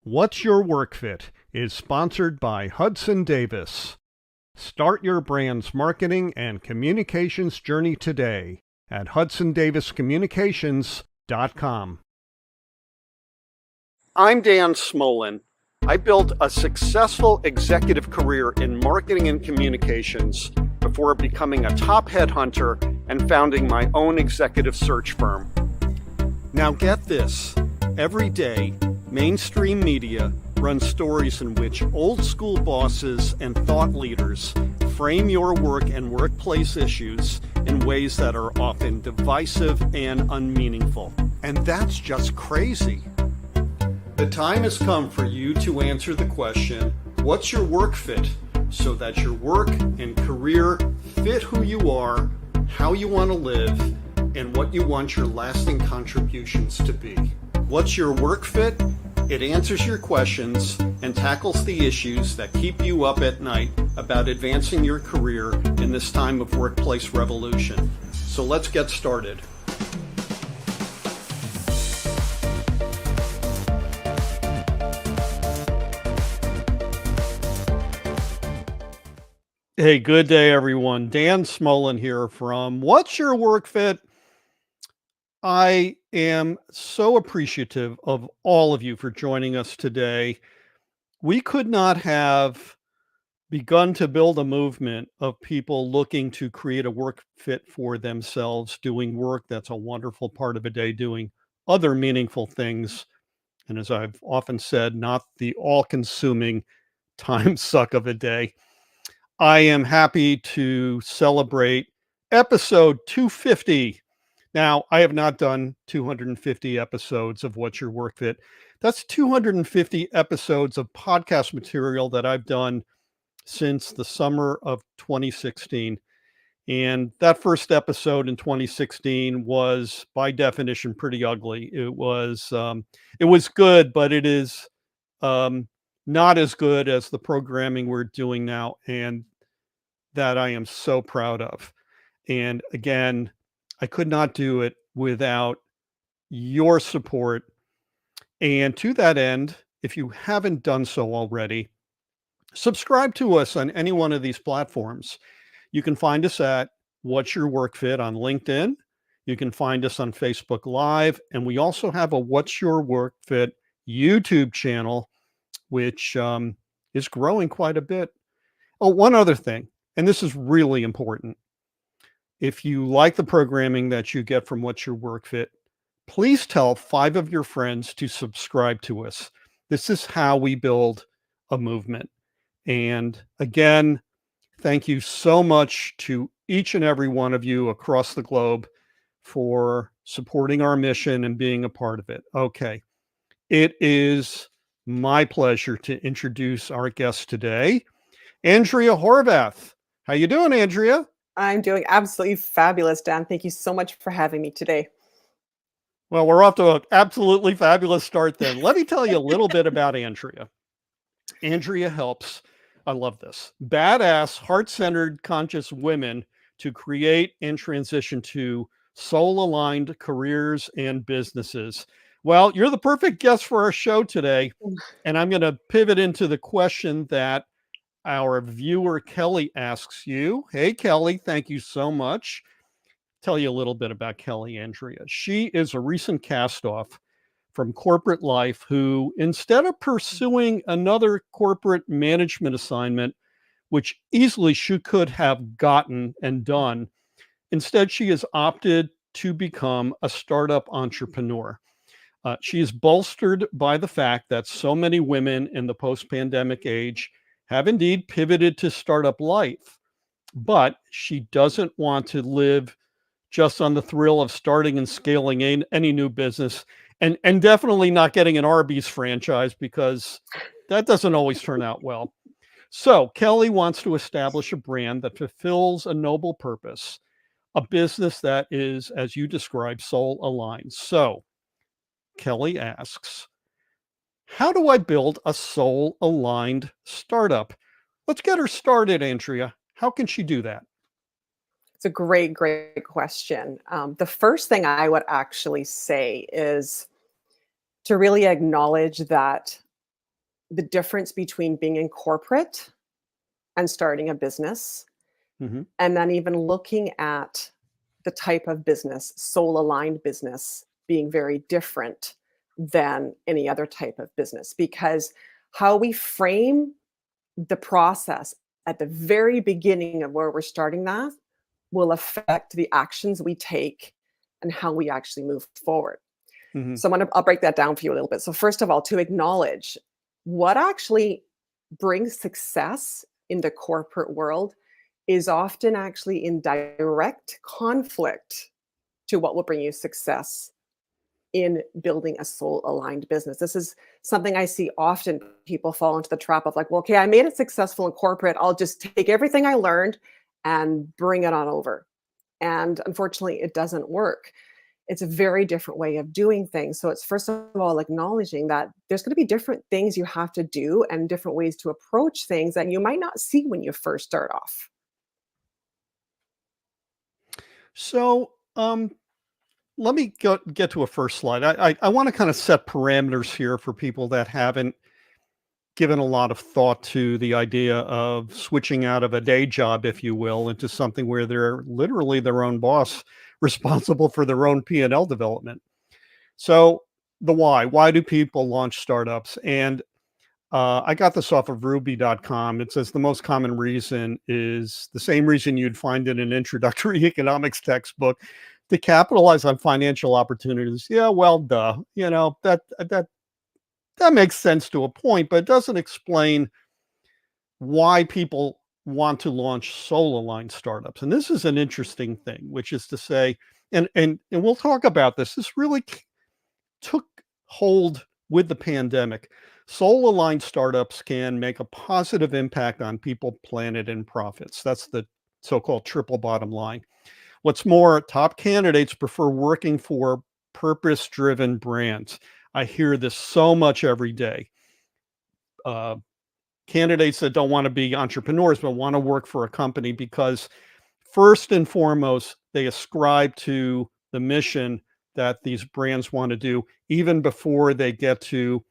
What's Your Work Fit is sponsored by Hudson Davis. Start your brand's marketing and communications journey today at hudsondaviscommunications.com. I'm Dan Smolin. I built a successful executive career in marketing and communications before becoming a top headhunter and founding my own executive search firm. Now get this, every day, mainstream media runs stories in which old school bosses and thought leaders frame your work and workplace issues in ways that are often divisive and unmeaningful. And that's just crazy. The time has come for you to answer the question, what's your work fit? So that your work and career fit who you are, how you want to live, and what you want your lasting contributions to be. What's your work fit? It answers your questions and tackles the issues that keep you up at night about advancing your career in this time of workplace revolution. So let's get started. Hey, good day, everyone. Dan Smolin here from What's Your Work Fit? I am so appreciative of all of you for joining us today. We could not have begun to build a movement of people looking to create a work fit for themselves, doing work that's a wonderful part of a day, doing other meaningful things. And as I've often said, not the all-consuming time suck of a day. I am happy to celebrate episode 250. Now, I have not done 250 episodes of What's Your Work Fit. That's 250 episodes of podcast material that I've done since the summer of 2016. And that first episode in 2016 was, by definition, pretty ugly. It was good, but it is not as good as the programming we're doing now, and that I am so proud of. And again, I could not do it without your support. And to that end, if you haven't done so already, subscribe to us on any one of these platforms. You can find us at What's Your Work Fit on LinkedIn. You can find us on Facebook Live. And we also have a What's Your Work Fit YouTube channel, which is growing quite a bit. Oh, one other thing, and this is really important. If you like the programming that you get from What's Your Work Fit, please tell 5 of your friends to subscribe to us. This is how we build a movement. And again, thank you so much to each and every one of you across the globe for supporting our mission and being a part of it. Okay, it is my pleasure to introduce our guest today, Andrea Horvath. How you doing, Andrea? I'm doing absolutely fabulous, Dan. Thank you so much for having me today. Well, we're off to an absolutely fabulous start then. Let me tell you a little bit about Andrea. Andrea helps, I love this, badass, heart-centered, conscious women to create and transition to soul-aligned careers and businesses. Well, you're the perfect guest for our show today, and I'm going to pivot into the question that our viewer Kelly asks you. Hey, Kelly, thank you so much. Tell you a little bit about Kelly, Andrea. She is a recent cast-off from corporate life who, instead of pursuing another corporate management assignment, which easily she could have gotten and done, instead she has opted to become a startup entrepreneur. She is bolstered by the fact that so many women in the post-pandemic age have indeed pivoted to startup life, but she doesn't want to live just on the thrill of starting and scaling any new business, and definitely not getting an Arby's franchise, because that doesn't always turn out well. So Kelly wants to establish a brand that fulfills a noble purpose, a business that is, as you described, soul aligned. So Kelly asks, how do I build a soul-aligned startup? Let's get her started, Andrea. How can she do that? It's a great question. The first thing I would actually say is to really acknowledge that the difference between being in corporate and starting a business, Mhm. and then even looking at the type of business, soul aligned business, being very different than any other type of business, because how we frame the process at the very beginning of where we're starting that will affect the actions we take and how we actually move forward. Mhm. So I'll break that down for you a little bit. So first of all, to acknowledge what actually brings success in the corporate world is often actually in direct conflict to what will bring you success in building a soul aligned business. This is something I see often. People fall into the trap of like, well, okay, I made it successful in corporate. I'll just take everything I learned and bring it on over. And unfortunately, it doesn't work. It's a very different way of doing things. So it's first of all acknowledging that there's going to be different things you have to do and different ways to approach things that you might not see when you first start off. So, let me get to a first slide. I want to kind of set parameters here for people that haven't given a lot of thought to the idea of switching out of a day job, if you will, into something where they're literally their own boss, responsible for their own P&L development. So, the why. Why do people launch startups? And I got this off of ruby.com. It says the most common reason is the same reason you'd find in an introductory economics textbook, to capitalize on financial opportunities. Yeah, well, duh. That makes sense to a point, but it doesn't explain why people want to launch soul aligned startups. And this is an interesting thing, which is to say, and we'll talk about this. This really took hold with the pandemic. Soul aligned startups can make a positive impact on people, planet, and profits. That's the so called triple bottom line. What's more, top candidates prefer working for purpose driven brands. I hear this so much every day. Uh, Candidates that don't want to be entrepreneurs but want to work for a company because, first and foremost, they ascribe to the mission that these brands want to do, even before they get to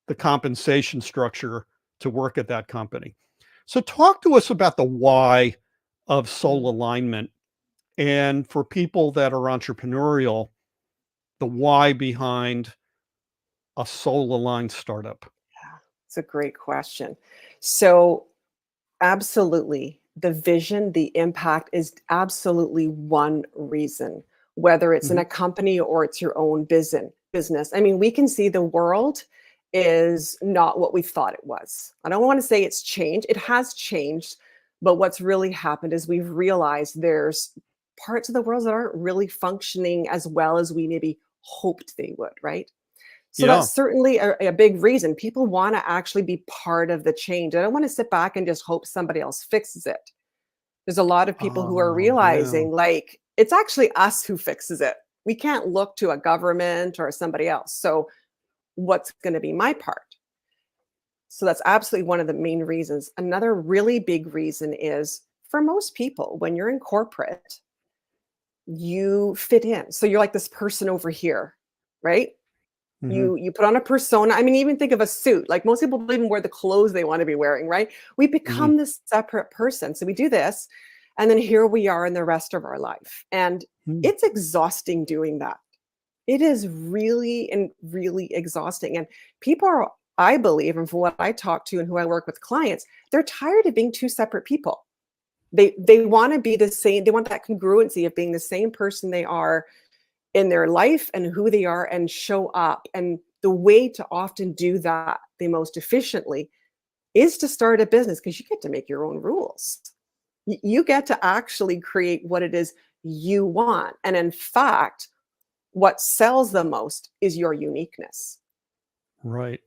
the compensation structure to work at that company. So, talk to us about the why of soul Mhm. alignment. And for people that are entrepreneurial, the why behind a soul aligned startup. Yeah, it's a great question. So, absolutely, the vision, the impact is absolutely one reason, whether it's in Mhm. a company or it's your own business. I mean, we can see the world is not what we thought it was. I don't want to say it's changed. It has changed, but what's really happened is we've realized there's parts of the world that aren't really functioning as well as we maybe hoped they would, right? So Yeah. that's certainly a big reason. People want to actually be part of the change. I don't want to sit back and just hope somebody else fixes it. There's a lot of people who are Oh, yeah. realizing like it's actually us who fixes it. We can't look to a government or somebody else. So what's going to be my part? So that's absolutely one of the main reasons. Another really big reason is for most people, when you're in corporate, you fit in. So you're like this person over here, right? Mhm. You put on a persona. I mean, even think of a suit. Like most people don't even wear the clothes they want to be wearing, right? We Mhm. become this separate person. So we do this, and then here we are in the rest of our life. And Mm. it's exhausting doing that. It is really and really exhausting. And people are, I believe, and from what I talk to and who I work with clients, they're tired of being two separate people. They want to be the same, they want that congruency of being the same person they are in their life and who they are and show up. And the way to often do that the most efficiently is to start a business because you get to make your own rules. You get to actually create what it is you want. And in fact, what sells the most is your uniqueness. Right.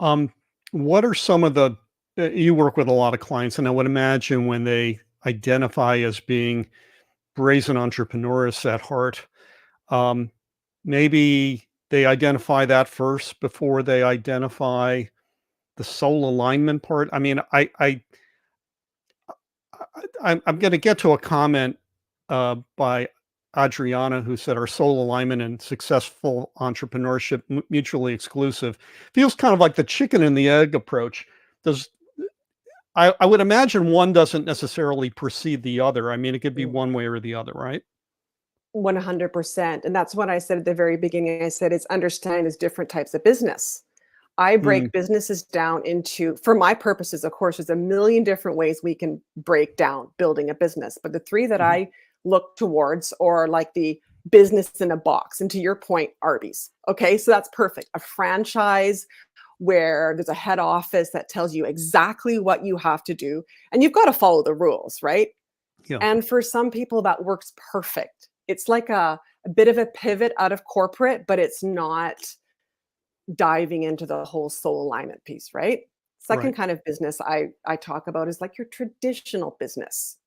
Um, what are some of the you work with a lot of clients, and I would imagine when they identify as being brazen entrepreneurs at heart, um, maybe they identify that first before they identify the soul alignment part. I mean, I'm going to get to a comment by Adriana, who said our soul alignment and successful entrepreneurship mutually exclusive. Feels kind of like the chicken and the egg approach. Does I would imagine one doesn't necessarily precede the other. I mean, it could be Mm. one way or the other, right? 100%. And that's what I said at the very beginning. I said it's understanding there's different types of business. I Mm, break businesses down into, for my purposes, of course, there's a million different ways we can break down building a business. But the three that mhm, I look towards are like the business in a box. And to your point, Arby's. Okay, so that's perfect. A franchise where there's a head office that tells you exactly what you have to do. And you've got to follow the rules, right? yeah. And for some people, that works perfect. It's like a bit of a pivot out of corporate, but it's not diving into the whole soul alignment piece, right? Second Right. kind of business I talk about is like your traditional business.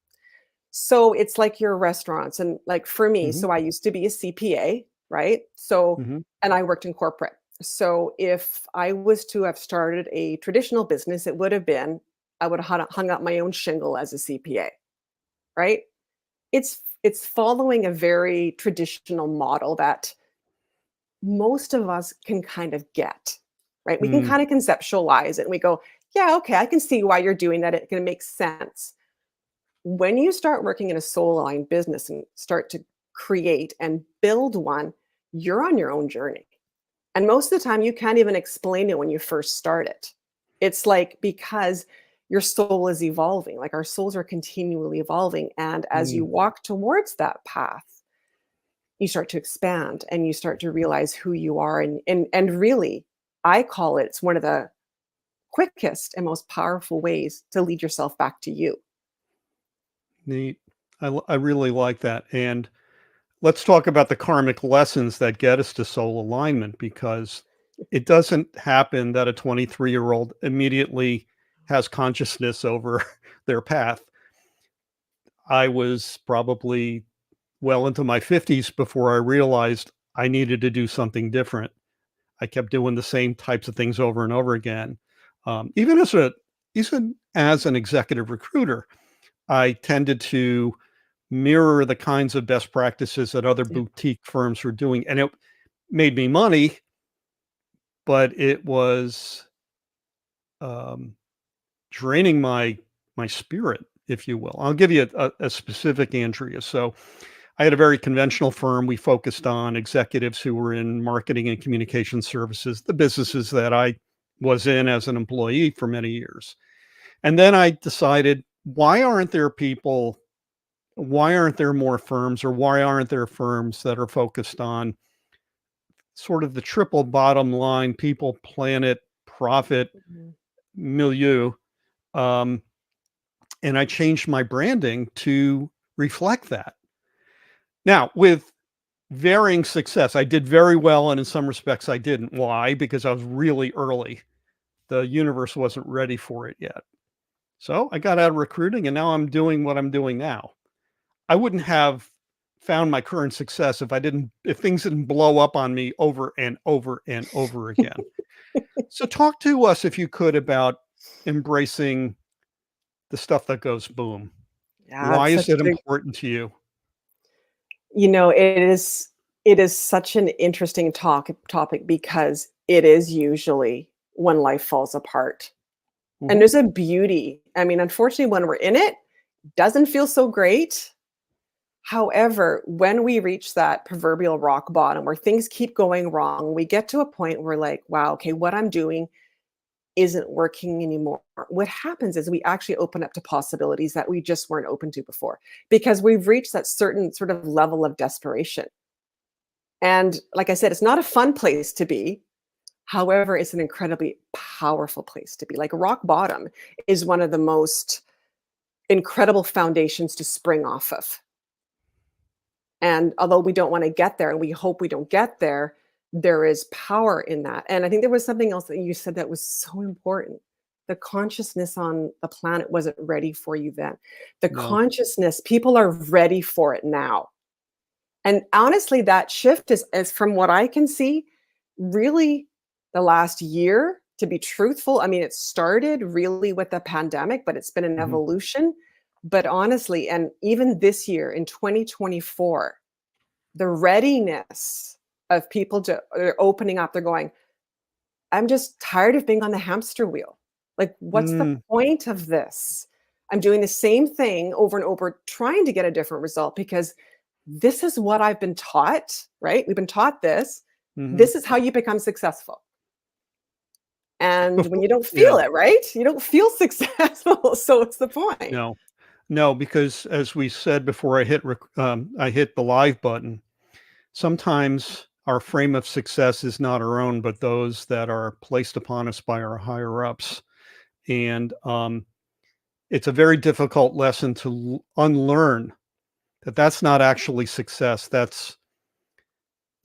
So it's like your restaurants and like for me, Mhm, so I used to be a CPA, right? So mhm, and I worked in corporate. So if I was to have started a traditional business, it would have been I would have hung up my own shingle as a CPA, right? It's following a very traditional model that most of us can kind of get, right? We can mm, kind of conceptualize it and we go, yeah, okay, I can see why you're doing that. It can make sense. When you start working in a soul aligned business and start to create and build one, you're on your own journey. And most of the time, you can't even explain it when you first start it. It's like because your soul is evolving, like our souls are continually evolving. And as you mm. walk towards that path, you start to expand and you start to realize who you are and really I call it it's one of the quickest and most powerful ways to lead yourself back to you. Neat. I really like that, and let's talk about the karmic lessons that get us to soul alignment because it doesn't happen that a 23-year-old immediately has consciousness over their path. I was probably well into my 50s before I realized I needed to do something different. I kept doing the same types of things over and over again. Even as an executive recruiter, I tended to mirror the kinds of best practices that other Yeah. boutique firms were doing, and it made me money, but it was um, draining my spirit, if you will. I'll give you a specific, Andrea. So I had a very conventional firm. We focused on executives who were in marketing and communication services, the businesses that I was in as an employee for many years. And then I decided, why aren't there more firms, or why aren't there firms that are focused on sort of the triple bottom line, people, planet, profit, Mhm. milieu? Um, and I changed my branding to reflect that. Now, with varying success, I did very well, and in some respects, I didn't. Why? Because I was really early. The universe wasn't ready for it yet. So I got out of recruiting, and now I'm doing what I'm doing now. I wouldn't have found my current success if things didn't blow up on me over and over and over again. So talk to us, if you could, about embracing the stuff that goes boom. Yeah, Why it's is such it a important to you? it is such an interesting topic because it is usually when life falls apart. And Mhm. there's a beauty. I mean, unfortunately, when we're in it, doesn't feel so great. However, when we reach that proverbial rock bottom where things keep going wrong, we get to a point where like, wow, okay, what I'm doing isn't working anymore. What happens is we actually open up to possibilities that we just weren't open to before because we've reached that certain sort of level of desperation. And like I said, it's not a fun place to be. However, it's an incredibly powerful place to be. Like rock bottom is one of the most incredible foundations to spring off of. And although we don't want to get there and we hope we don't get there, there is power in that. And I think there was something else that you said that was so important. The consciousness on the planet wasn't ready for you then. The No. consciousness, people are ready for it now. And honestly, that shift is from what I can see, really the last year, to be truthful. I mean, it started really with the pandemic, but it's been an Mhm. evolution. But honestly, and even this year in 2024, the readiness of people to they're opening up. They're going, I'm just tired of being on the hamster wheel. Like, what's the Mm, point of this? I'm doing the same thing over and over, trying to get a different result because this is what I've been taught, right? We've been taught this. mhm. This is how you become successful. And when Before you don't yeah, feel it, right? You don't feel successful. So what's the point? no. No, because as we said before I hit the live button, sometimes our frame of success is not our own, but those that are placed upon us by our higher ups. And it's a very difficult lesson to unlearn that that's not actually success. That's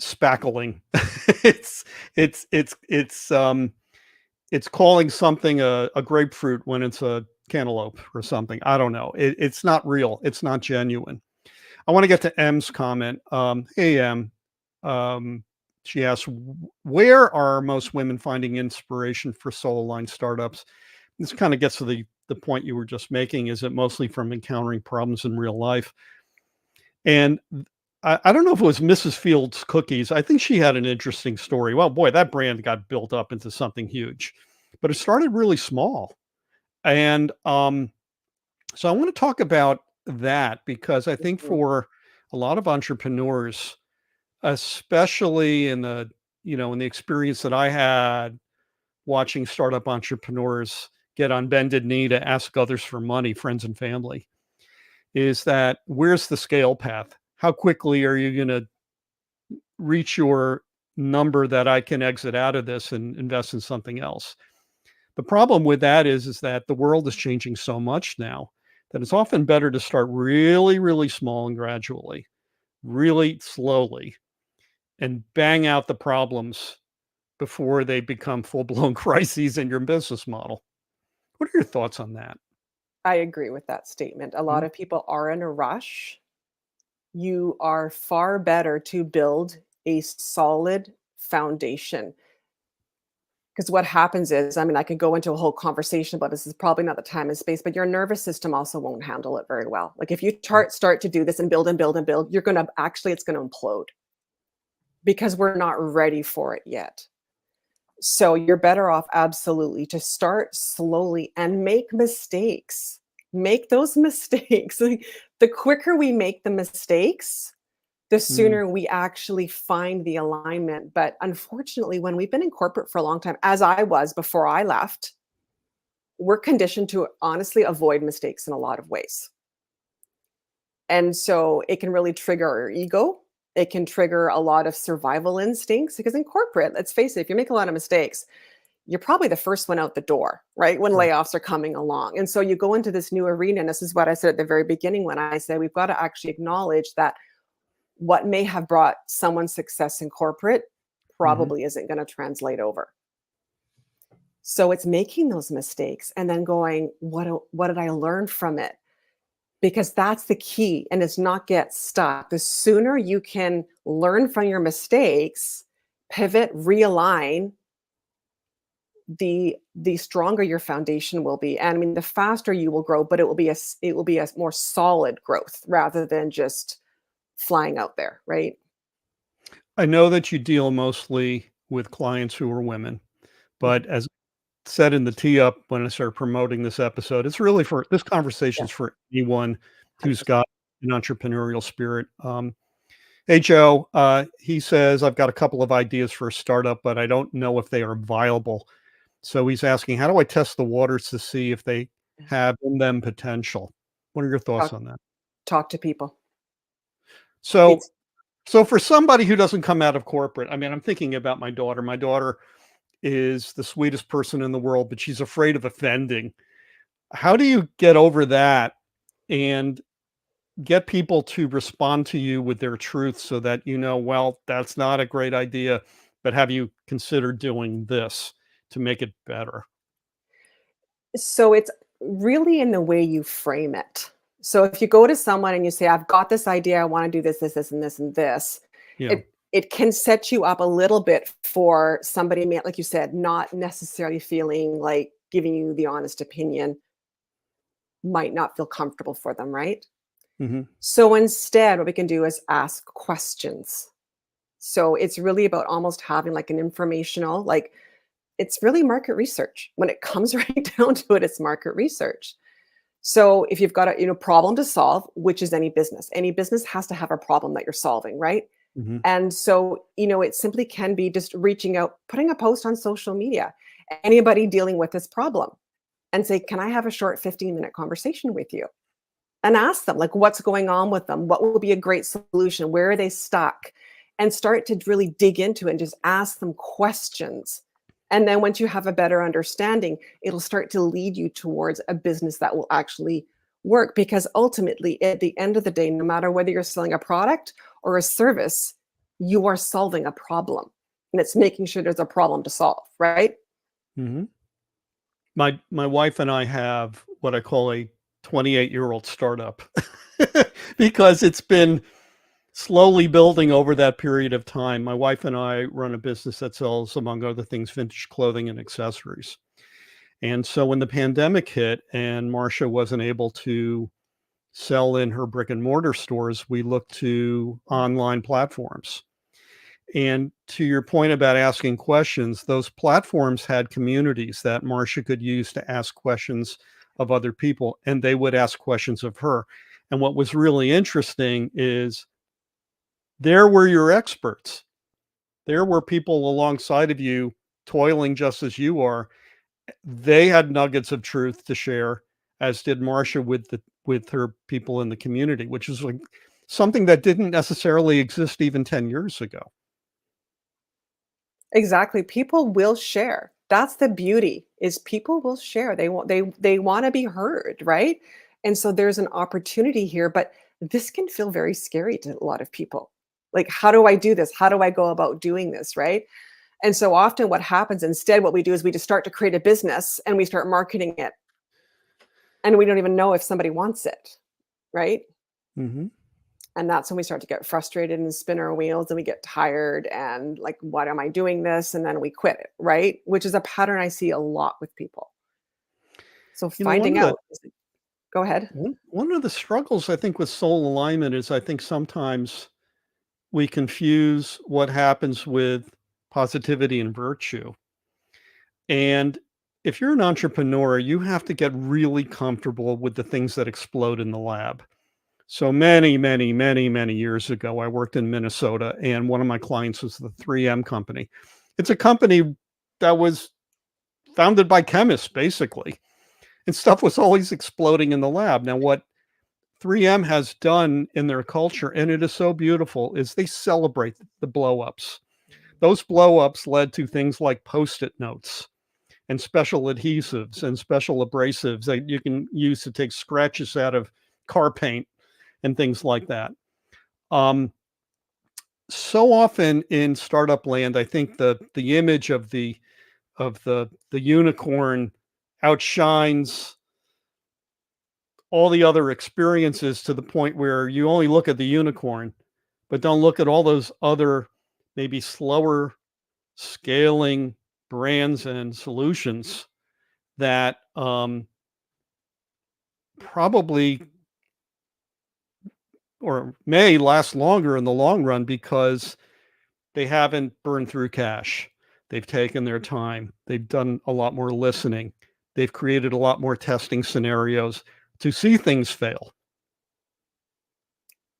spackling. it's it's it's calling something a grapefruit when it's a cantaloupe or something. I don't know. It's not real. It's not genuine. I want to get to M's comment. Hey M, um, she asks, where are most women finding inspiration for solo line startups? This kind of gets to the point you were just making. Is it mostly from encountering problems in real life? And I don't know if it was Mrs. Fields Cookies. I think she had an interesting story. Well, boy, that brand got built up into something huge, but it started really small. And so I want to talk about that because I think Mhm. for a lot of entrepreneurs, especially in the experience that I had watching startup entrepreneurs get on bended knee to ask others for money, friends and family, is that where's the scale path? How quickly are you going to reach your number that I can exit out of this and invest in something else? The problem with that is that the world is changing so much now that it's often better to start really, really small and gradually, really slowly, and bang out the problems before they become full-blown crises in your business model. What are your thoughts on that? I agree with that statement. A lot Mhm, of people are in a rush. You are far better to build a solid foundation. Because what happens is, I mean, I could go into a whole conversation about this is probably not the time and space, but your nervous system also won't handle it very well. Like if you mm, start to do this and build and build and build, you're gonna actually it's gonna implode because we're not ready for it yet. So you're better off absolutely to start slowly and make mistakes. Make those mistakes. Like, the quicker we make the mistakes, the mm, sooner we actually find the alignment. But unfortunately, when we've been in corporate for a long time, as I was before I left, we're conditioned to honestly avoid mistakes in a lot of ways. And so it can really trigger our ego. It can trigger a lot of survival instincts because in corporate, let's face it, if you make a lot of mistakes, you're probably the first one out the door, right? When right. layoffs are coming along. And so you go into this new arena. And this is what I said at the very beginning when I said we've got to actually acknowledge that what may have brought someone success in corporate Mhm, probably isn't going to translate over. So it's making those mistakes and then going, what did I learn from it? Because that's the key, and it's not get stuck. The sooner you can learn from your mistakes, pivot, realign, the stronger your foundation will be. And I mean, the faster you will grow, but it will be a more solid growth rather than just flying out there, right? I know that you deal mostly with clients who are women, Mhm. but as said in the tee up when I started promoting this episode, it's really for this Yeah, conversation's for anyone who's 100%. got an entrepreneurial spirit. Hey, Joe, he says, I've got a couple of ideas for a startup, but I don't know if they are viable. So he's asking, how do I test the waters to see if they Yeah. have in them potential? What are your thoughts Talk on that? talk to people. So, It's so for somebody who doesn't come out of corporate, I mean, I'm thinking about my daughter. My daughter is the sweetest person in the world, but she's afraid of offending. How do you get over that and get people to respond to you with their truth so that well, that's not a great idea, but have you considered doing this to make it better? so it's really in the way you frame it. So if you go to someone and you say, "I've got this idea, I wanna do this, this, this, and this, and this," Yeah. it can set you up a little bit for somebody may like you said, not necessarily feeling like giving you the honest opinion might not feel comfortable for them, right? Mhm. So instead, what we can do is ask questions. So it's really about almost having like an informational, like it's really market research. When it comes right down to it, it's market research. So if you've got a problem to solve, which is any business has to have a problem that you're solving, right? Mhm. And so, it simply can be just reaching out, putting a post on social media, anybody dealing with this problem, and say, "Can I have a short 15-minute conversation with you?" And ask them, like, what's going on with them? What will be a great solution? Where are they stuck? And start to really dig into it and just ask them questions. And then once you have a better understanding, it'll start to lead you towards a business that will actually work. Because ultimately, at the end of the day, no matter whether you're selling a product or a service, you are solving a problem. And it's making sure there's a problem to solve, right? Mhm. My wife and I have what I call a 28-year-old startup because it's been slowly building over that period of time. My wife and I run a business that sells, among other things, vintage clothing and accessories. And so when the pandemic hit and Marcia wasn't able to sell in her brick and mortar stores, we looked to online platforms. And to your point about asking questions, those platforms had communities that Marcia could use to ask questions of other people, and they would ask questions of her. And what was really interesting is there were your experts. There were people alongside of you toiling just as you are. They had nuggets of truth to share, as did Marcia with her people in the community, which is like something that didn't necessarily exist even 10 years ago. Exactly. People will share. That's the beauty is people will share. They want to be heard, right? And so there's an opportunity here, but this can feel very scary to a lot of people. Like, how do I do this? How do I go about doing this, right? And so often what happens instead, what we do is we just start to create a business and we start marketing it and we don't even know if somebody wants it, right? Mhm. And that's when we start to get frustrated and spin our wheels and we get tired and like, what am I doing this? And then we quit it, right? Which is a pattern I see a lot with people. So You know, one finding of the out, go ahead. one of the struggles I think with soul alignment is I think sometimes we confuse what happens with positivity and virtue. And if you're an entrepreneur, you have to get really comfortable with the things that explode in the lab. So many, many, many, many years ago, I worked in Minnesota, and one of my clients was the 3M company. It's a company that was founded by chemists, basically, and stuff was always exploding in the lab. Now, what 3M has done in their culture, and it is so beautiful, is they celebrate the blowups. Those blowups led to things like Post-it notes and special adhesives and special abrasives that you can use to take scratches out of car paint and things like that. Um, so often in startup land, I think the image of the unicorn outshines all the other experiences to the point where you only look at the unicorn, but don't look at all those other maybe slower scaling brands and solutions that probably or may last longer in the long run because they haven't burned through cash. They've taken their time. They've done a lot more listening. They've created a lot more testing scenarios to see things fail.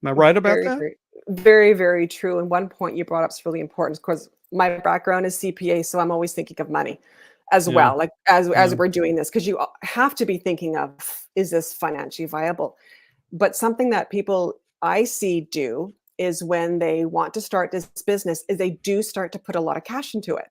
Am I right about Very, that? very, very, very true. And one point you brought up is really important because my background is CPA, so I'm always thinking of money as Yeah, well. Like as yeah, we're doing this, because you have to be thinking of, is this financially viable? But something that people I see do is when they want to start this business is they do start to put a lot of cash into it.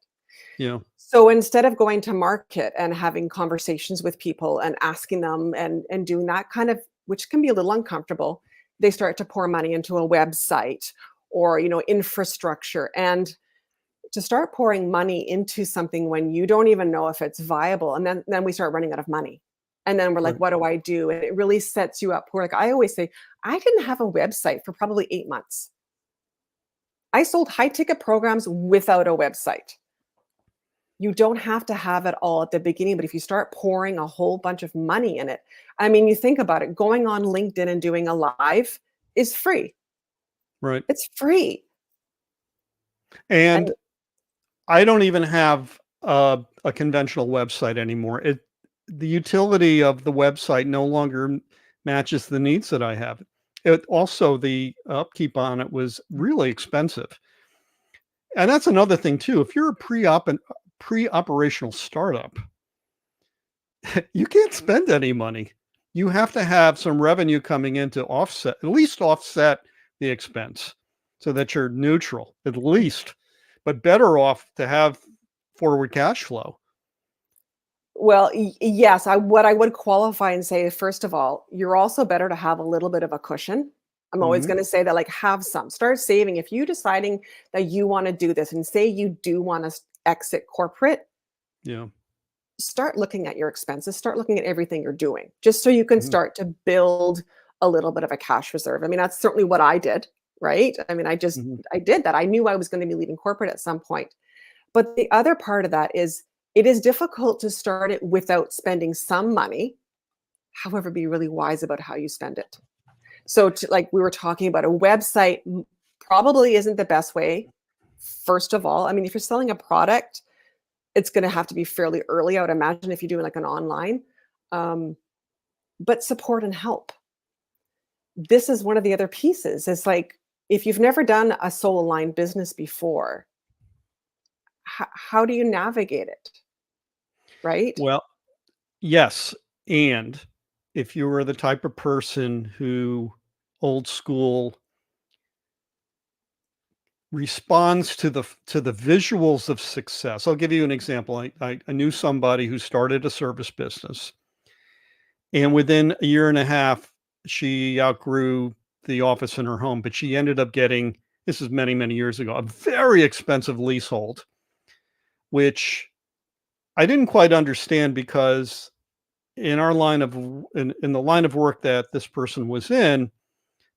yeah. So instead of going to market and having conversations with people and asking them and doing that kind of, which can be a little uncomfortable, they start to pour money into a website or infrastructure. And to start pouring money into something when you don't even know if it's viable, and then we start running out of money. And then we're like, Right. what do I do? And it really sets you up for, like I always say, I didn't have a website for probably 8 months. I sold high ticket programs without a website. You don't have to have it all at the beginning, but if you start pouring a whole bunch of money in it, I mean, you think about it, going on LinkedIn and doing a live is free. Right. It's free. And And I don't even have a conventional website anymore. The utility of the website no longer matches the needs that I have. It also the upkeep on it was really expensive. And that's another thing too. If you're a pre-operational startup, you can't spend any money. You have to have some revenue coming in to offset, at least offset the expense so that you're neutral, at least, but better off to have forward cash flow. well, yes, what I would qualify and say, first of all, you're also better to have a little bit of a cushion. I'm always Mhm. going to say that, like, have some. Start saving. If you deciding that you want to do this, and say you do want to exit corporate, Yeah. start looking at your expenses. Start looking at everything you're doing, just so you can Mhm. start to build a little bit of a cash reserve. I mean, that's certainly what I did, right? I mean, Mhm. I did that. I knew I was going to be leaving corporate at some point. But the other part of that is it is difficult to start it without spending some money. However, be really wise about how you spend it. So, like we were talking about, a website probably isn't the best way. First of all, I mean, if you're selling a product, it's going to have to be fairly early. I would imagine if you're doing like an online, um, but support and help. This is one of the other pieces. It's like if you've never done a solo line business before, how do you navigate it? Right? Well, yes, and if you were the type of person who old school responds to the visuals of success. I'll give you an example. I knew somebody who started a service business, and within a year and a half, she outgrew the office in her home, but she ended up getting, this is many, many years ago, a very expensive leasehold, which I didn't quite understand because in our line of in the line of work that this person was in,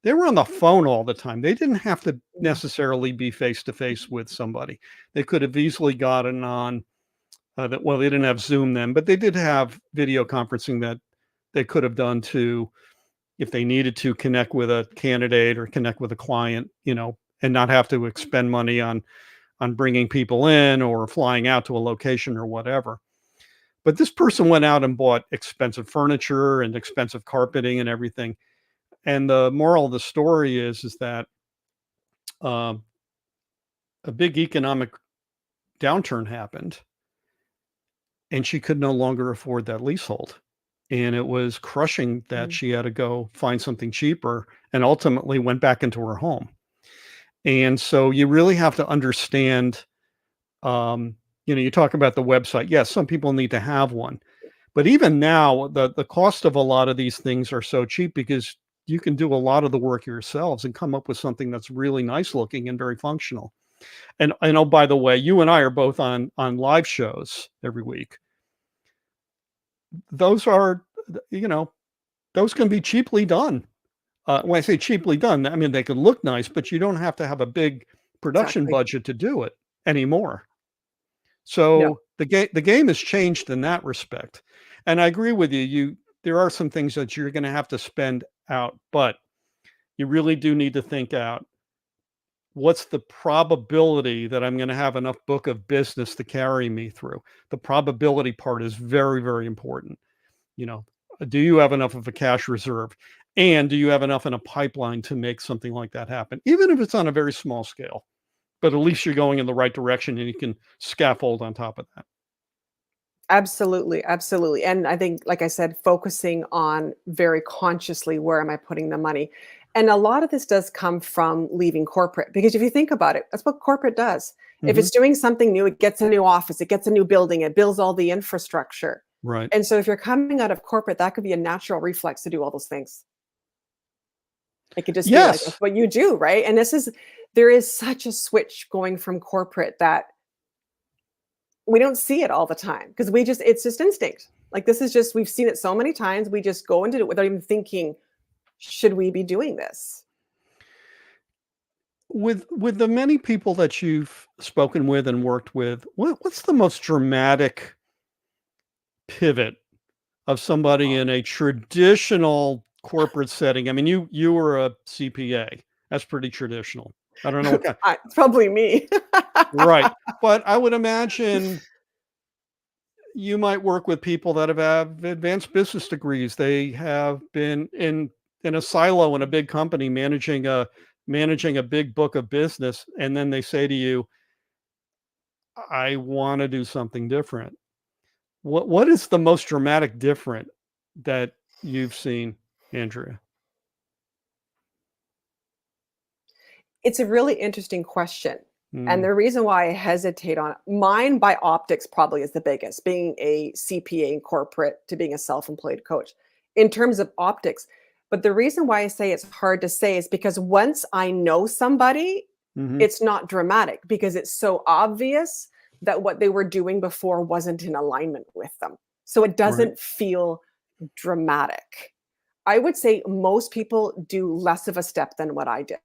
they were on the phone all the time. They didn't have to Mm. necessarily be face to face with somebody. They could have easily gotten on that. Well, they didn't have Zoom then, but they did have video conferencing that they could have done to, if they needed to connect with a candidate or connect with a client, and not have to expend money on bringing people in or flying out to a location or whatever. But this person went out and bought expensive furniture and expensive carpeting and everything. And the moral of the story is that um, a big economic downturn happened, and she could no longer afford that leasehold. And it was crushing that Mm. she had to go find something cheaper and ultimately went back into her home. And so you really have to understand, um, you talk about the website. Yes, some people need to have one. But even now, the cost of a lot of these things are so cheap because you can do a lot of the work yourselves and come up with something that's really nice looking and very functional. And oh, by the way, you and I are both on live shows every week. Those are, you know, those can be cheaply done. When I say cheaply done, I mean they can look nice, but you don't have to have a big production Exactly. budget to do it anymore. No. So the game has changed in that respect. And I agree with you. There are some things that you're going to have to spend out, but you really do need to think out what's the probability that I'm going to have enough book of business to carry me through. The probability part is very, very important. You know, do you have enough of a cash reserve? And do you have enough in a pipeline to make something like that happen, even if it's on a very small scale? But at least you're going in the right direction and you can scaffold on top of that. Absolutely, absolutely. And I think, like I said, focusing on very consciously where am I putting the money. And a lot of this does come from leaving corporate because if you think about it, that's what corporate does. If Hmm. it's doing something new, it gets a new office, it gets a new building, it builds all the infrastructure. Right. And so if you're coming out of corporate, that could be a natural reflex to do all those things. It could just be like that's Yes. what you do, right? And there is such a switch going from corporate that we don't see it all the time because it's just instinct. Like this is just we've seen it so many times. We just go into it without even thinking, should we be doing this? with the many people that you've spoken with and worked with, what's the most dramatic pivot of somebody in a traditional corporate setting? I mean, you were a CPA. That's pretty traditional. I don't know what kind. It's probably me. Right. But I would imagine you might work with people that have advanced business degrees. They have been in a silo in a big company managing a big book of business, and then they say to you, I want to do something different. What is the most dramatic different that you've seen, Andrea? It's a really interesting question. And Mm, the reason why I hesitate on it, mine by optics probably is the biggest, being a CPA in corporate to being a self-employed coach in terms of optics. But the reason why I say it's hard to say is because once I know somebody, mhm, it's not dramatic because it's so obvious that what they were doing before wasn't in alignment with them. So it right. doesn't feel dramatic. I would say most people do less of a step than what I did.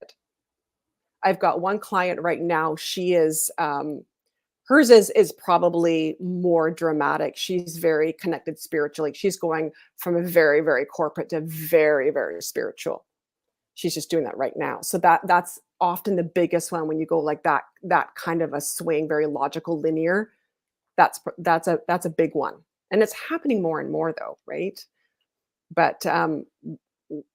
I've got one client right now, she is, hers is probably more dramatic. She's very connected spiritually. She's going from a very, very corporate to very, very spiritual. She's just doing that right now. So that's often the biggest one when you go like that kind of a swing, very logical, linear. That's a big one. And it's happening more and more though, right? But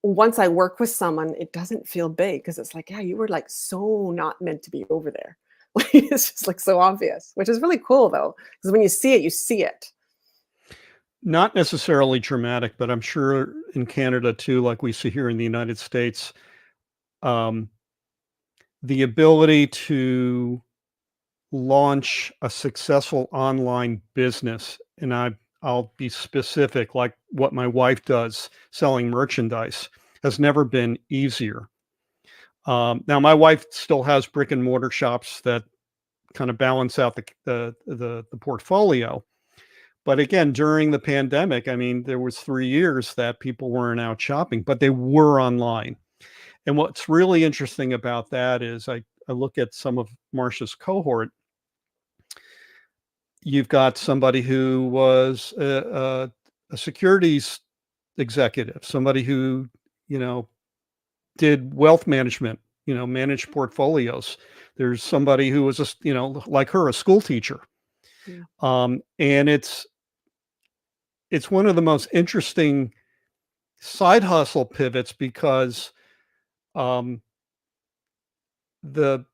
once I work with someone, it doesn't feel big because it's like, yeah, you were like so not meant to be over there. Like, it's just like so obvious, which is really cool though, because when you see it, you see it. Not necessarily dramatic, but I'm sure in Canada too, like we see here in the United States, um, the ability to launch a successful online business, and I'll be specific, like what my wife does, selling merchandise, has never been easier. Now my wife still has brick and mortar shops that kind of balance out the portfolio. But again, during the pandemic, I mean, there was 3 years that people weren't out shopping, but they were online. And what's really interesting about that is I look at some of Marsha's cohort. You've got somebody who was a securities executive, somebody who, you know, did wealth management, managed portfolios. There's somebody who was like her, a school teacher. Yeah. And it's one of the most interesting side hustle pivots because um, the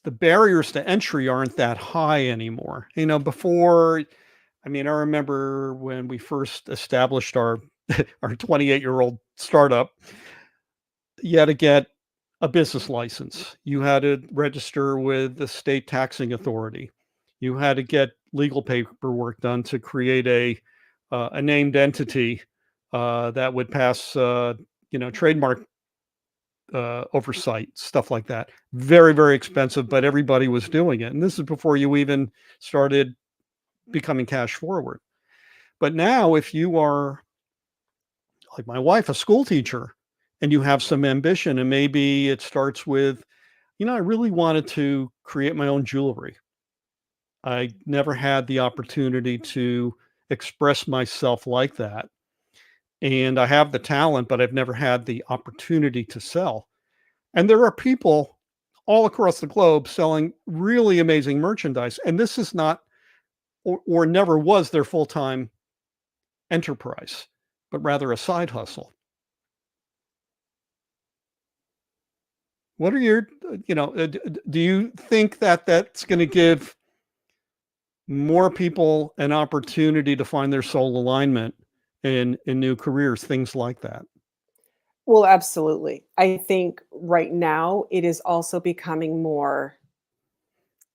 the barriers to entry aren't that high anymore. Before, I mean, I remember when we first established our our 28-year-old startup, you had to get a business license. You had to register with the state taxing authority. You had to get legal paperwork done to create a named entity that would pass trademark oversight, stuff like that. Very, very expensive, but everybody was doing it. And this is before you even started becoming cash forward. But now, if you are like my wife, a school teacher, and you have some ambition, and maybe it starts with, I really wanted to create my own jewelry. I never had the opportunity to express myself like that. And I have the talent, but I've never had the opportunity to sell. And there are people all across the globe selling really amazing merchandise. And this is not or never was their full time enterprise, but rather a side hustle. What are your, do you think that that's going to give more people an opportunity to find their soul alignment in new careers, things like that? Well, absolutely. I think right now it is also becoming more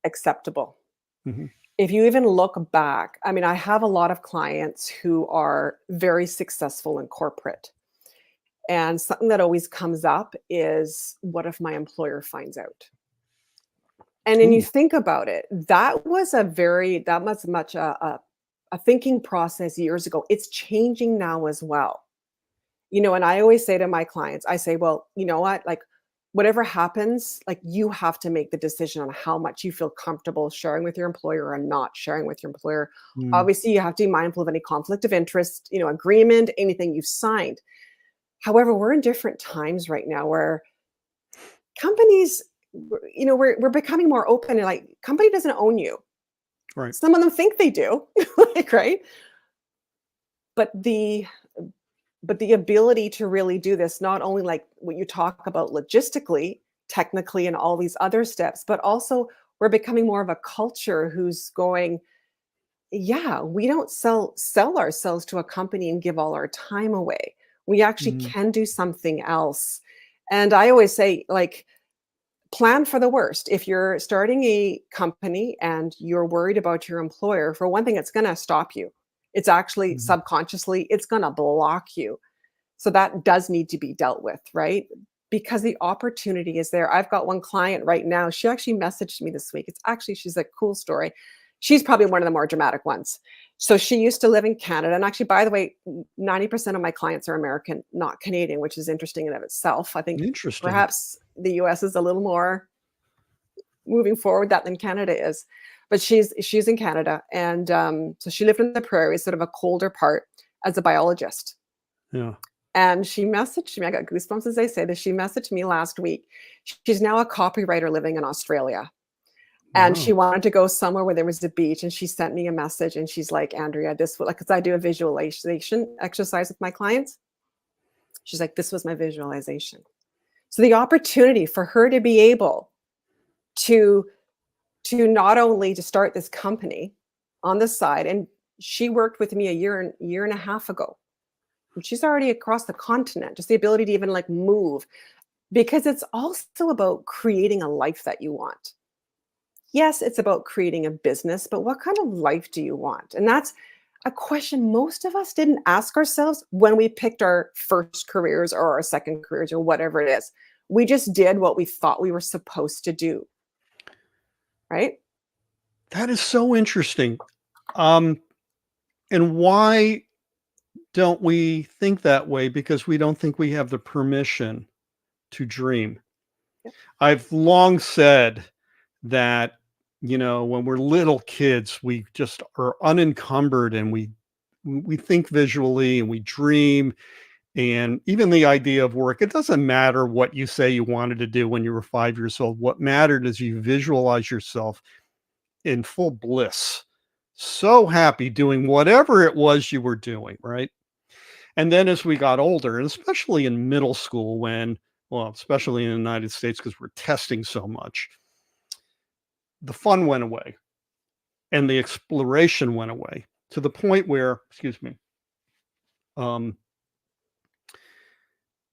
acceptable. Hmm. If you even look back, I mean, I have a lot of clients who are very successful in corporate. And something that always comes up is what if my employer finds out? And then you Ooh, think about it, that was much a thinking process years ago. It's changing now as well. And I always say to my clients, I say, well, you know what? Like, whatever happens, like, you have to make the decision on how much you feel comfortable sharing with your employer and not sharing with your employer. Mm, Obviously, you have to be mindful of any conflict of interest, agreement, anything you've signed. However, we're in different times right now where companies, we're becoming more open and like, company doesn't own you. right. Some of them think they do, like, right? But the ability to really do this, not only like what you talk about logistically, technically, and all these other steps, but also we're becoming more of a culture who's going, yeah, we don't sell ourselves to a company and give all our time away. We actually Mm, can do something else. And I always say, like, plan for the worst. If you're starting a company and you're worried about your employer, for one thing, it's going to stop you. It's actually mhm. subconsciously, it's going to block you. So that does need to be dealt with, right? Because the opportunity is there. I've got one client right now. She actually messaged me this week. She's a cool story. She's probably one of the more dramatic ones. So she used to live in Canada. And actually, by the way, 90% of my clients are American, not Canadian, which is interesting in of itself. I think Interesting. perhaps the US is a little more moving forward that than Canada is. But she's in Canada. And so she lived in the prairies, sort of a colder part, as a biologist. Yeah. And she messaged me, I got goosebumps as I say this, she messaged me last week. She's now a copywriter living in Australia, and she Wow. wanted to go somewhere where there was a beach, and she sent me a message, and she's like, "Andrea, this was like," 'cause I do a visualization exercise with my clients. She's like, "This was my visualization." So the opportunity for her to be able to not only to start this company on the side, and she worked with me a year and a half ago. And she's already across the continent, just the ability to even like move, because it's also about creating a life that you want. Yes, it's about creating a business, but what kind of life do you want? And that's a question most of us didn't ask ourselves when we picked our first careers or our second careers or whatever it is. We just did what we thought we were supposed to do, right? That is so interesting. Um, and why don't we think that way? Because we don't think we have the permission to dream. Yep. I've long said that, when we're little kids, we just are unencumbered and we think visually and we dream. And even the idea of work, it doesn't matter what you say you wanted to do when you were 5 years old. What mattered is you visualize yourself in full bliss, so happy doing whatever it was you were doing, right? And then as we got older, and especially in middle school, well, especially in the United States, because we're testing so much, the fun went away and the exploration went away to the point where, excuse me, um,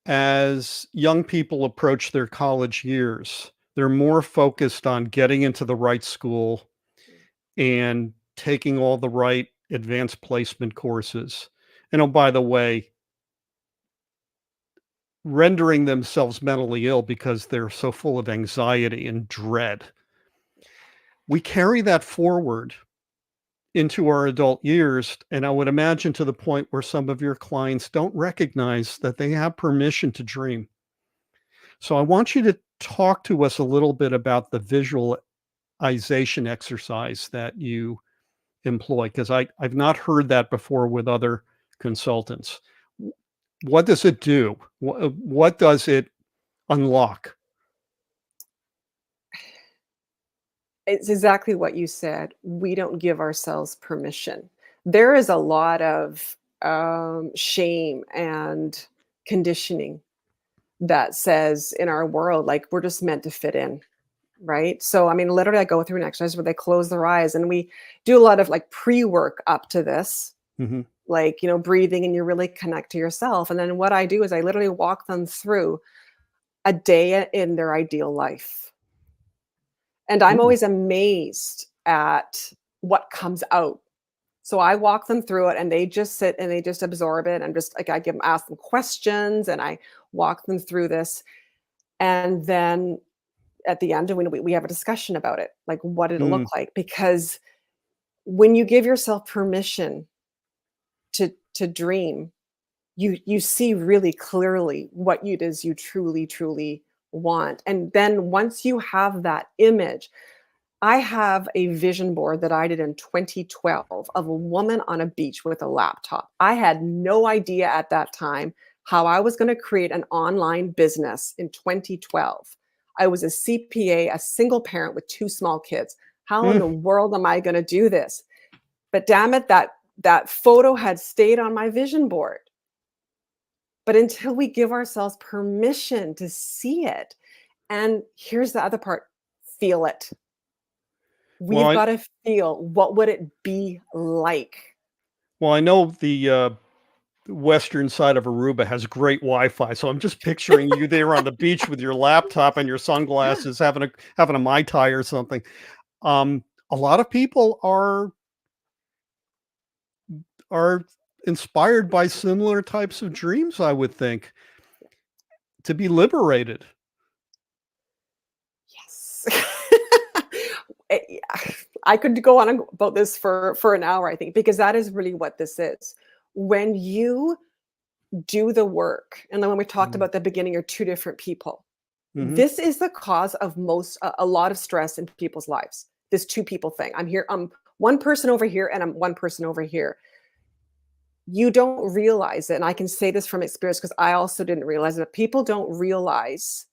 as young people approach their college years, they're more focused on getting into the right school and taking all the right advanced placement courses. And oh, by the way, rendering themselves mentally ill because they're so full of anxiety and dread. We carry that forward into our adult years, and I would imagine to the point where some of your clients don't recognize that they have permission to dream. So I want you to talk to us a little bit about the visualization exercise that you employ, because I've not heard that before with other consultants. What does it do? What does it unlock? It's exactly what you said. We don't give ourselves permission. There is a lot of shame and conditioning that says in our world, like, we're just meant to fit in, right? So, I mean, literally, I go through an exercise where they close their eyes and we do a lot of like pre work up to this, Mhm. like, breathing, and you really connect to yourself. And then what I do is I literally walk them through a day in their ideal life. And I'm Ooh. always amazed at what comes out. So I walk them through it and they just sit and they just absorb it. And just like, ask them questions and I walk them through this. And then at the end, we have a discussion about it, like, what did it look Mm, like? Because when you give yourself permission to dream, you see really clearly what it is you truly, truly want. And then once you have that image, I have a vision board that I did in 2012 of a woman on a beach with a laptop. I had no idea at that time how I was going to create an online business in 2012. I was a CPA, a single parent with two small kids. How in Mm. the world am I going to do this? But damn it, that photo had stayed on my vision board. But until we give ourselves permission to see it, and here's the other part, feel it. Well, We've got to feel, what would it be like? I know the western side of Aruba has great Wi-Fi, so I'm just picturing you there on the beach with your laptop and your sunglasses, having a Mai Tai or something. A lot of people are inspired by similar types of dreams, I would think, to be liberated. Yes. I could go on about this for an hour, I think, because that is really what this is. When you do the work, and then when we talked Mhm. about the beginning, you're two different people. Mhm. This is the cause of a lot of stress in people's lives. This two people thing. I'm one person over here and I'm one person over here. You don't realize it, and I can say this from experience because I also didn't realize it, but people don't realize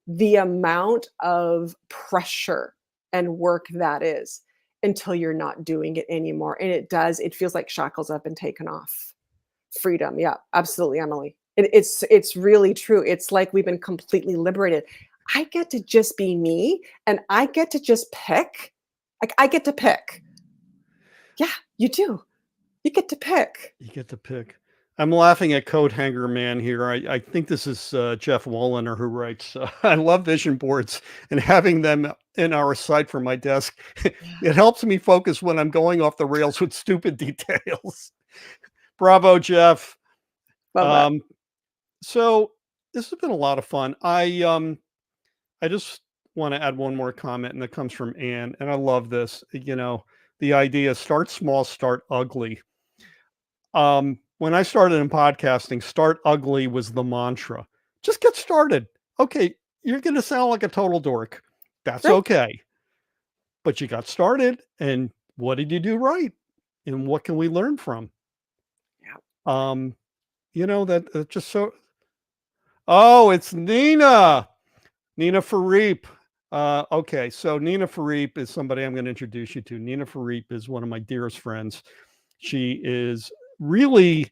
the amount of pressure and work that is until you're not doing it anymore, and it feels like shackles have been taken off. Freedom, yeah, absolutely, Emily. It's really true. It's like we've been completely liberated. I get to just be me, and I get to just pick. Like, I get to pick. Yeah, you do. You get to pick. You get to pick. I'm laughing at Coat Hanger Man here. I think this is Jeff Walliner who writes, I love vision boards and having them in our sight for my desk. Yeah, It helps me focus when I'm going off the rails with stupid details. Bravo, Jeff. love that. Um, so this has been a lot of fun. I just want to add one more comment, and that comes from Anne, and I love this. The idea: start small, start ugly. When I started in podcasting, start ugly was the mantra. Just get started. Okay, you're going to sound like a total dork. That's Right? okay. But you got started, and what did you do right? And what can we learn from? Yeah. Um, that just so. Oh, it's Nina. Nina Fareep. Okay, so Nina Fareep is somebody I'm going to introduce you to. Nina Fareep is one of my dearest friends. She is really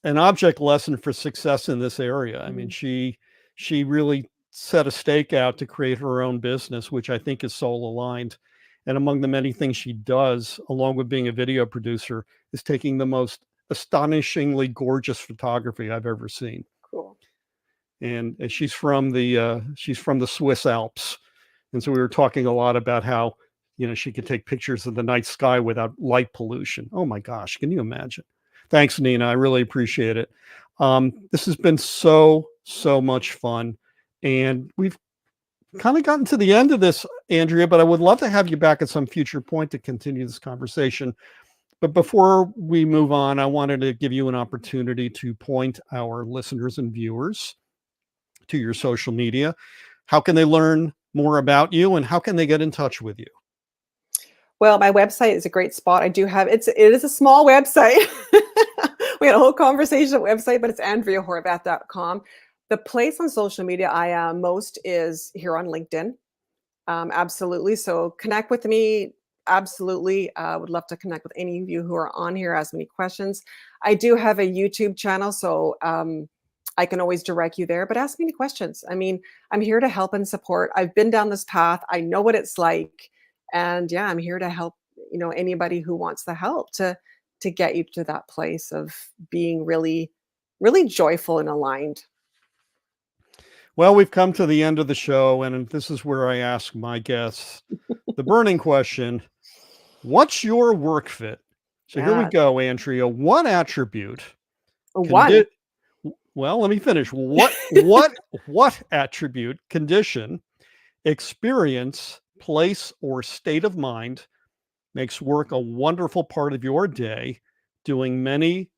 an object lesson for success in this area. I mean, Mhm. she really set a stake out to create her own business, which I think is soul aligned. And among the many things she does, along with being a video producer, is taking the most astonishingly gorgeous photography I've ever seen. Cool. And she's from the Swiss Alps, and so we were talking a lot about how she could take pictures of the night sky without light pollution. Oh my gosh, can you imagine? Thanks, Nina. I really appreciate it. This has been so much fun, and we've kind of gotten to the end of this, Andrea. But I would love to have you back at some future point to continue this conversation. But before we move on, I wanted to give you an opportunity to point our listeners and viewers to your social media. How can they learn more about you, and how can they get in touch with you? Well, my website is a great spot. It is a small website. We had a whole conversation at website, but it's andreahorvath.com. The place on social media I am most is here on LinkedIn. Absolutely. So connect with me. Absolutely. Would love to connect with any of you who are on here, ask me questions. I do have a YouTube channel, so I can always direct you there, but ask me any questions. I mean, I'm here to help and support. I've been down this path. I know what it's like. And yeah, I'm here to help, anybody who wants the help to get you to that place of being really, really joyful and aligned. Well, we've come to the end of the show, and this is where I ask my guests the burning question: what's your work fit? So here we Yeah. go, Andrea. What attribute One. condi- well, let me finish. What attribute, condition, experience, place, or state of mind makes work a wonderful part of your day, doing many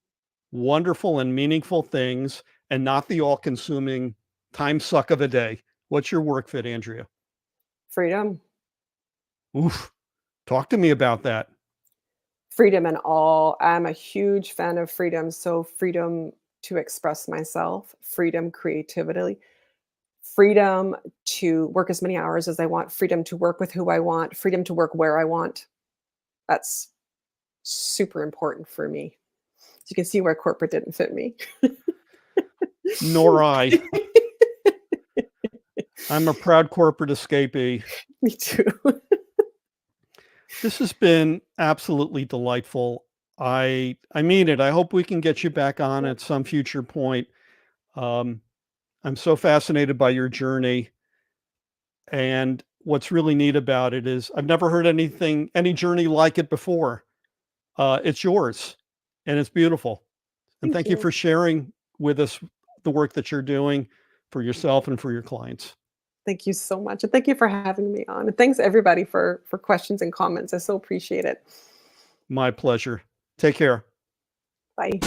wonderful and meaningful things, and not the all consuming time suck of a day. What's your work fit, Andrea? Freedom. Oof. Talk to me about that. Freedom and all. I'm a huge fan of freedom. So freedom to express myself, freedom creatively, freedom to work as many hours as I want, freedom to work with who I want, freedom to work where I want. That's super important for me. So you can see where corporate didn't fit me. Nor I. I'm a proud corporate escapee. Me too. This has been absolutely delightful. I mean it. I hope we can get you back on Yeah, at some future point. Um, I'm so fascinated by your journey. And what's really neat about it is I've never heard any journey like it before. It's yours and it's beautiful. And thank thank you you. for sharing with us the work that you're doing for yourself and for your clients. Thank you so much. And thank you for having me on. And thanks everybody for questions and comments. I so appreciate it. My pleasure. Take care. Bye.